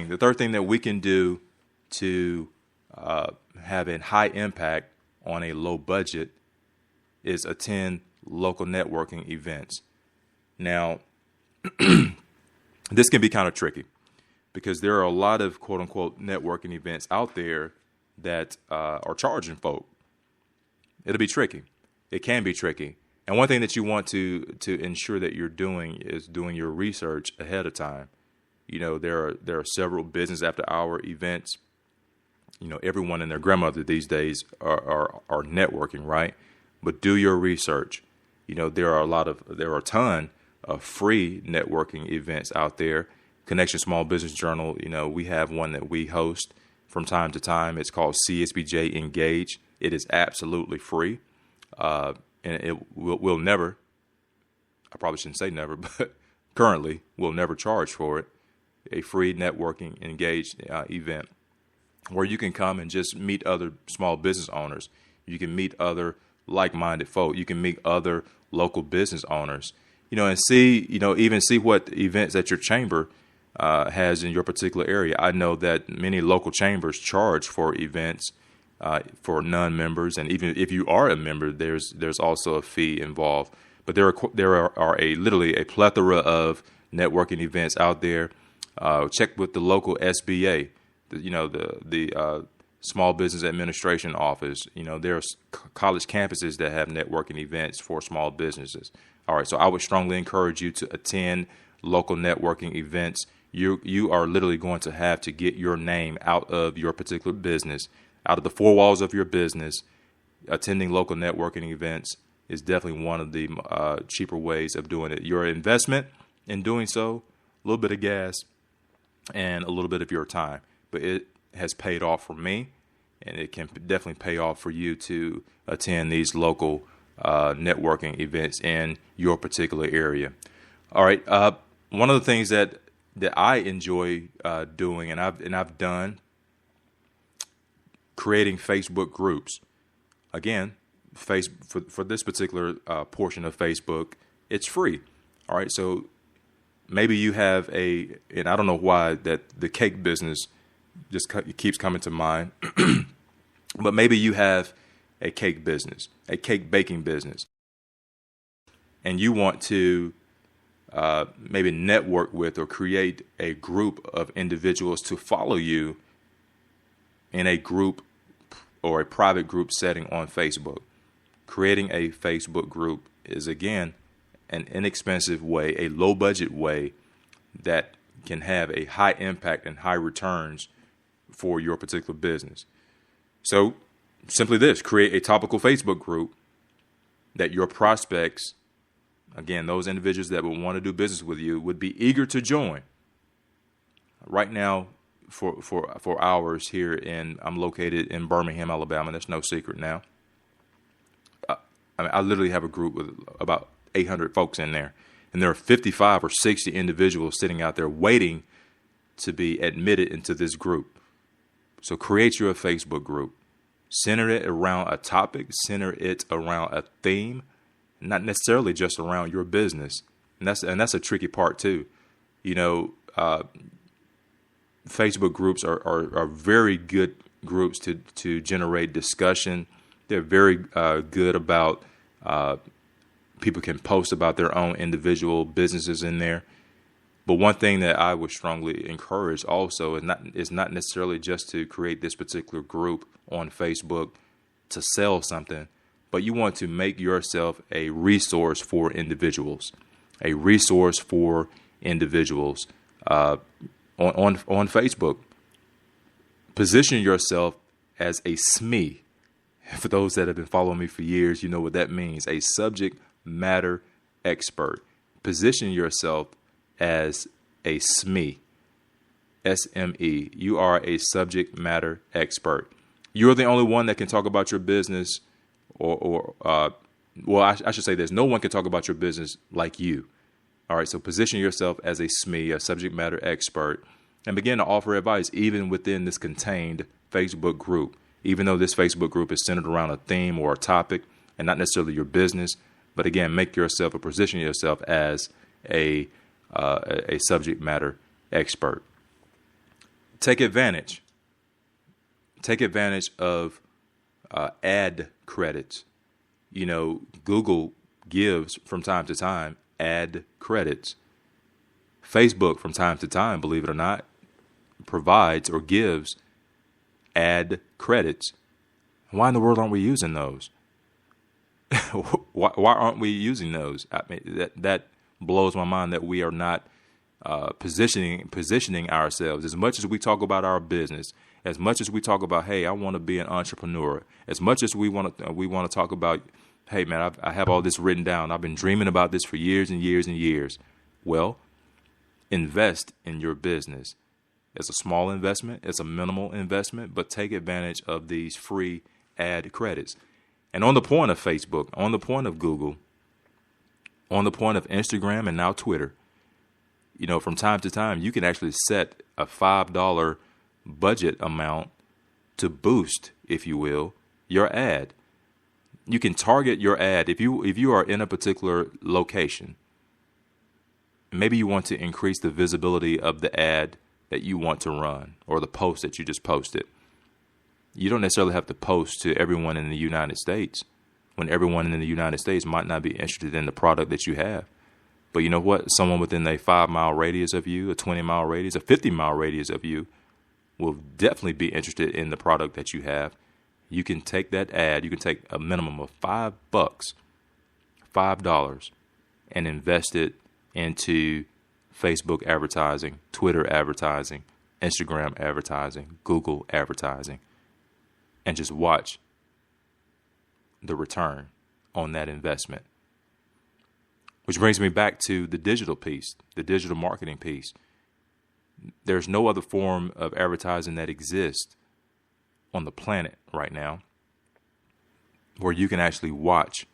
networking. The third thing that we can do to have a high impact on a low budget is attend local networking events. Now, this can be kind of tricky because there are a lot of quote unquote networking events out there that are charging folk. It'll be tricky. It can be tricky. And one thing that you want to ensure that you're doing is doing your research ahead of time. You know, there are several business after hour events. You know, everyone and their grandmother these days are networking, right? But do your research. You know, there are a ton of free networking events out there. Connection Small Business Journal, you know, we have one that we host from time to time. It's called CSBJ Engage. It is absolutely free. And it will never, I probably shouldn't say never, but currently will never charge for it. A free networking engaged event where you can come and just meet other small business owners. You can meet other like-minded folk. You can meet other local business owners, you know, and even see what events that your chamber has in your particular area. I know that many local chambers charge for events for non-members, and even if you are a member, there's also a fee involved. But there are literally a plethora of networking events out there. Check with the local SBA, the Small Business Administration Office. You know, there's college campuses that have networking events for small businesses. All right, so I would strongly encourage you to attend local networking events. You are literally going to have to get your name out of your particular business, out of the four walls of your business. Attending local networking events is definitely one of the cheaper ways of doing it. Your investment in doing so, a little bit of gas and a little bit of your time, but it has paid off for me, and it can definitely pay off for you to attend these local networking events in your particular area. All right. One of the things that I enjoy doing, and I've done, creating Facebook groups. Again, for this particular portion of Facebook, it's free. All right. So maybe you have and I don't know why that the cake business just keeps coming to mind, but maybe you have a cake business, a cake baking business, and you want to maybe network with or create a group of individuals to follow you in a group or a private group setting on Facebook. Creating a Facebook group is, again, an inexpensive way, a low budget way that can have a high impact and high returns for your particular business. So simply this, create a topical Facebook group that your prospects, again, those individuals that would want to do business with you, would be eager to join. Right now, for hours here, I'm located in Birmingham, Alabama. That's no secret now. I literally have a group with about 800 folks in there, and there are 55 or 60 individuals sitting out there waiting to be admitted into this group. So create your Facebook group. Center it around a topic. Center it around a theme, not necessarily just around your business. And that's a tricky part too. You know, Facebook groups are very good groups to generate discussion. They're very good about people can post about their own individual businesses in there. But one thing that I would strongly encourage also is not necessarily just to create this particular group on Facebook to sell something, but you want to make yourself a resource for individuals, on Facebook. Position yourself as a SME. For those that have been following me for years, you know what that means, a subject matter expert. Position yourself as a SME, SME. You are a subject matter expert. You're the only one that can talk about your business I should say this. No one can talk about your business like you. All right. So position yourself as a SME, a subject matter expert, and begin to offer advice even within this contained Facebook group. Even though this Facebook group is centered around a theme or a topic and not necessarily your business, but again, make yourself or position yourself as a subject matter expert. take advantage. Take advantage of ad credits. You know, Google gives from time to time ad credits. Facebook from time to time, believe it or not, provides or gives ad credits. Why in the world aren't we using those? why aren't we using those? I mean, that blows my mind that we are not positioning ourselves. As much as we talk about our business, as much as we talk about, hey, I want to be an entrepreneur, as much as we want to talk about, hey, man, I have all this written down. I've been dreaming about this for years and years and years. Well, invest in your business. It's a small investment. It's a minimal investment, but take advantage of these free ad credits. And on the point of Facebook, on the point of Google, on the point of Instagram and now Twitter, you know, from time to time, you can actually set a $5 budget amount to boost, if you will, your ad. You can target your ad if you are in a particular location. Maybe you want to increase the visibility of the ad that you want to run or the post that you just posted. You don't necessarily have to post to everyone in the United States when everyone in the United States might not be interested in the product that you have. But you know what? Someone within a 5-mile radius of you, a 20-mile radius, a 50-mile radius of you will definitely be interested in the product that you have. You can take that ad, you can take a minimum of $5, $5, and invest it into Facebook advertising, Twitter advertising, Instagram advertising, Google advertising, and just watch the return on that investment. Which brings me back to the digital piece, the digital marketing piece. There's no other form of advertising that exists on the planet right now where you can actually watch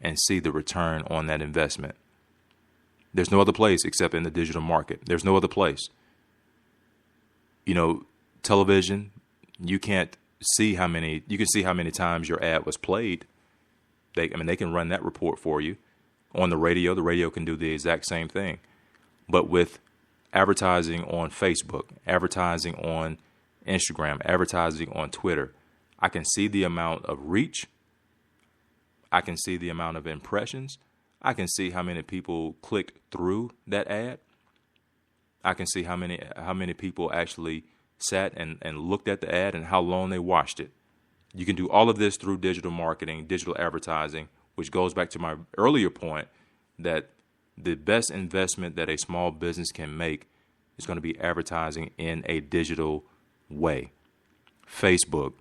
and see the return on that investment. There's no other place except in the digital market. There's no other place. You know, television, you can see how many times your ad was played. They can run that report for you. On the radio can do the exact same thing. But with advertising on Facebook, advertising on Instagram, advertising on Twitter, I can see the amount of reach. I can see the amount of impressions. I can see how many people clicked through that ad. I can see how many people actually sat and looked at the ad and how long they watched it. You can do all of this through digital marketing, digital advertising, which goes back to my earlier point that the best investment that a small business can make is going to be advertising in a digital way. Facebook,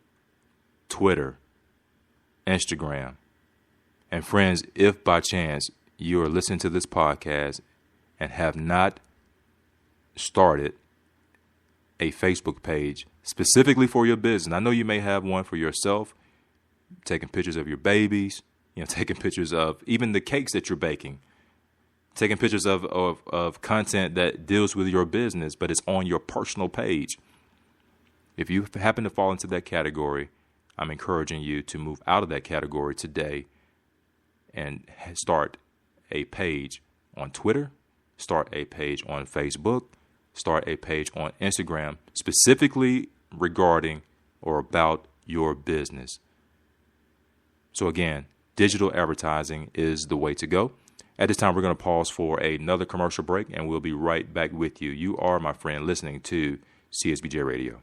Twitter, Instagram. And friends, if by chance you are listening to this podcast and have not started a Facebook page specifically for your business, I know you may have one for yourself, taking pictures of your babies, taking pictures of even the cakes that you're baking, taking pictures of content that deals with your business, but it's on your personal page. If you happen to fall into that category, I'm encouraging you to move out of that category today and start a page on Twitter, start a page on Facebook, start a page on Instagram, specifically regarding or about your business. So again, digital advertising is the way to go. At this time, we're going to pause for another commercial break, and we'll be right back with you. You are, my friend, listening to CSBJ Radio.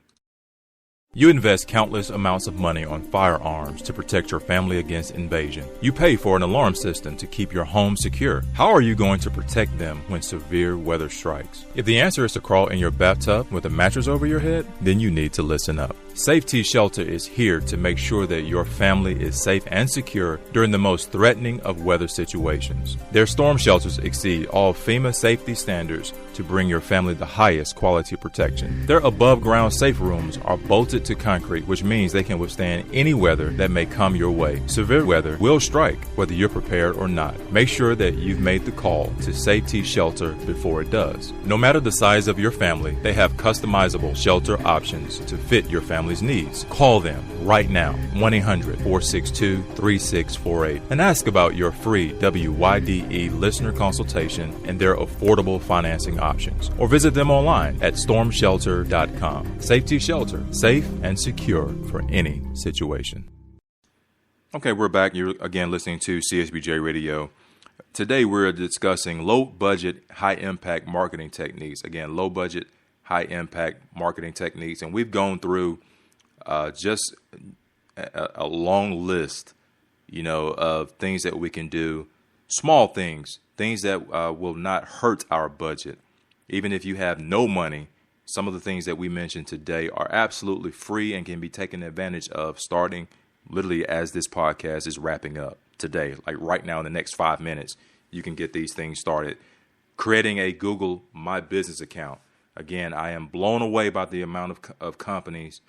You invest countless amounts of money on firearms to protect your family against invasion. You pay for an alarm system to keep your home secure. How are you going to protect them when severe weather strikes? If the answer is to crawl in your bathtub with a mattress over your head, then you need to listen up. Safety Shelter is here to make sure that your family is safe and secure during the most threatening of weather situations. Their storm shelters exceed all FEMA safety standards to bring your family the highest quality protection. Their above-ground safe rooms are bolted to concrete, which means they can withstand any weather that may come your way. Severe weather will strike whether you're prepared or not. Make sure that you've made the call to Safety Shelter before it does. No matter the size of your family, they have customizable shelter options to fit your family family's needs. Call them right now, 1-800-462-3648, and ask about your free WYDE listener consultation and their affordable financing options. Or visit them online at stormshelter.com. Safety Shelter, safe and secure for any situation. Okay, we're back. You're again listening to CSBJ Radio. Today we're discussing low-budget, high-impact marketing techniques. Again, low-budget, high-impact marketing techniques. And we've gone through just a long list, of things that we can do, small things that will not hurt our budget. Even if you have no money, some of the things that we mentioned today are absolutely free and can be taken advantage of starting literally as this podcast is wrapping up today. Like right now in the next 5 minutes, you can get these things started. Creating a Google My Business account. Again, I am blown away by the amount of companies,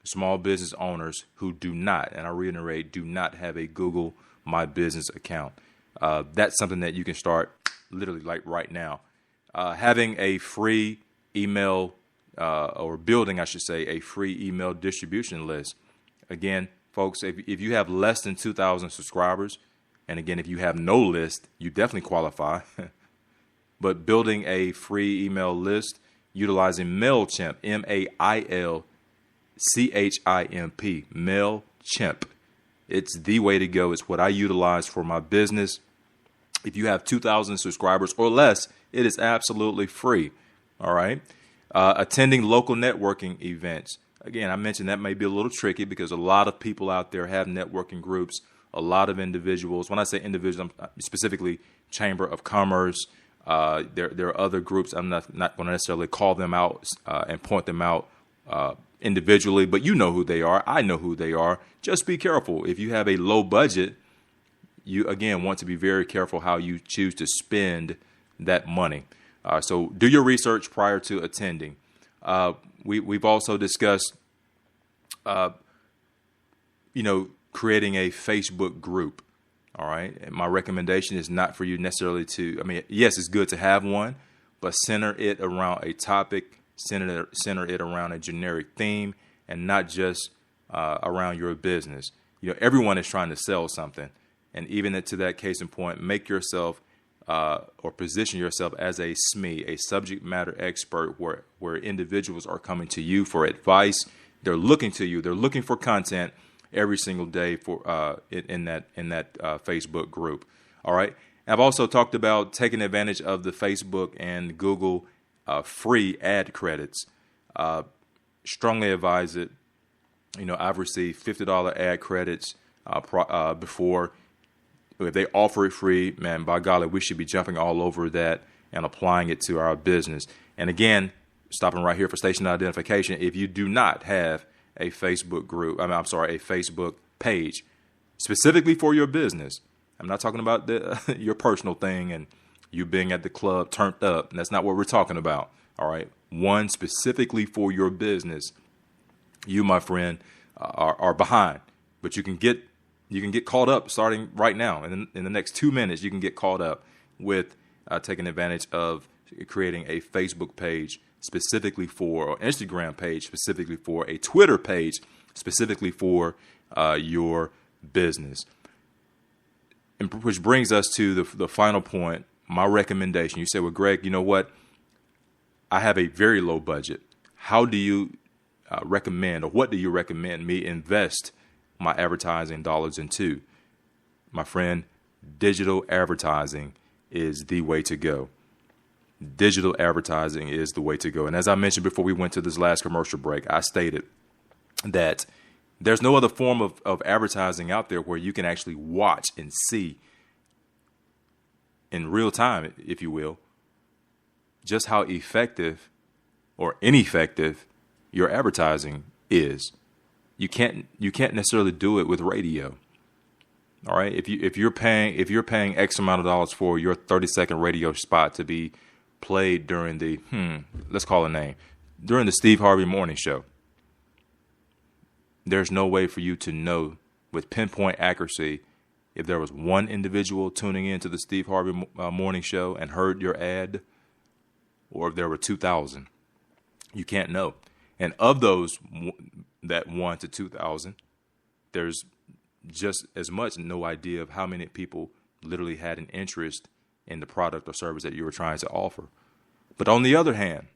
small business owners who do not, and I reiterate, do not have a Google My Business account. That's something that you can start literally like right now. Having a free email or building, I should say, a free email distribution list. Again, folks, if you have less than 2,000 subscribers, and again, if you have no list, you definitely qualify. But building a free email list utilizing MailChimp, MailChimp, MailChimp. It's the way to go. It's what I utilize for my business. If you have 2,000 subscribers or less, it is absolutely free. All right. Attending local networking events. Again, I mentioned that may be a little tricky because a lot of people out there have networking groups, a lot of individuals. When I say individuals, I'm specifically Chamber of Commerce. There are other groups. I'm not going to necessarily call them out and point them out individually, but you know who they are. I know who they are. Just be careful. If you have a low budget, you, again, want to be very careful how you choose to spend that money. So do your research prior to attending. We've also discussed, creating a Facebook group. All right. And my recommendation is not for you necessarily yes, it's good to have one, but center it around a topic, center it around a generic theme, and not just around your business. Everyone is trying to sell something. And even to that case in point, make yourself or position yourself as a SME, a subject matter expert, where individuals are coming to you for advice. They're looking to you. They're looking for content every single day for in that Facebook group. All right. I've also talked about taking advantage of the Facebook and Google free ad credits. Strongly advise it. I've received $50 ad credits before. If they offer it free, man, by golly, we should be jumping all over that and applying it to our business. And again, stopping right here for station identification. If you do not have a Facebook group, a Facebook page specifically for your business, I'm not talking about your personal thing and you being at the club turned up. And that's not what we're talking about. All right. One specifically for your business. You, my friend, are behind, but you can get caught up starting right now. And in the next 2 minutes, you can get caught up with taking advantage of creating a Facebook page specifically for, or Instagram page specifically for, a Twitter page specifically for your business. And which brings us to the final point, my recommendation. You say, well, Greg, you know what? I have a very low budget. How do you recommend, or what do you recommend me invest my advertising dollars into? My friend, digital advertising is the way to go. Digital advertising is the way to go. And as I mentioned before we went to this last commercial break, I stated that there's no other form of advertising out there where you can actually watch and see in real time, if you will, just how effective or ineffective your advertising is. You can't necessarily do it with radio. All right. If you're paying X amount of dollars for your 30-second radio spot to be played during the let's call a name, during the Steve Harvey Morning Show, there's no way for you to know with pinpoint accuracy if there was one individual tuning in to the Steve Harvey Morning Show and heard your ad, or if there were 2,000. You can't know. And of those that 1 to 2,000, there's just as much no idea of how many people literally had an interest in the product or service that you were trying to offer. But on the other hand,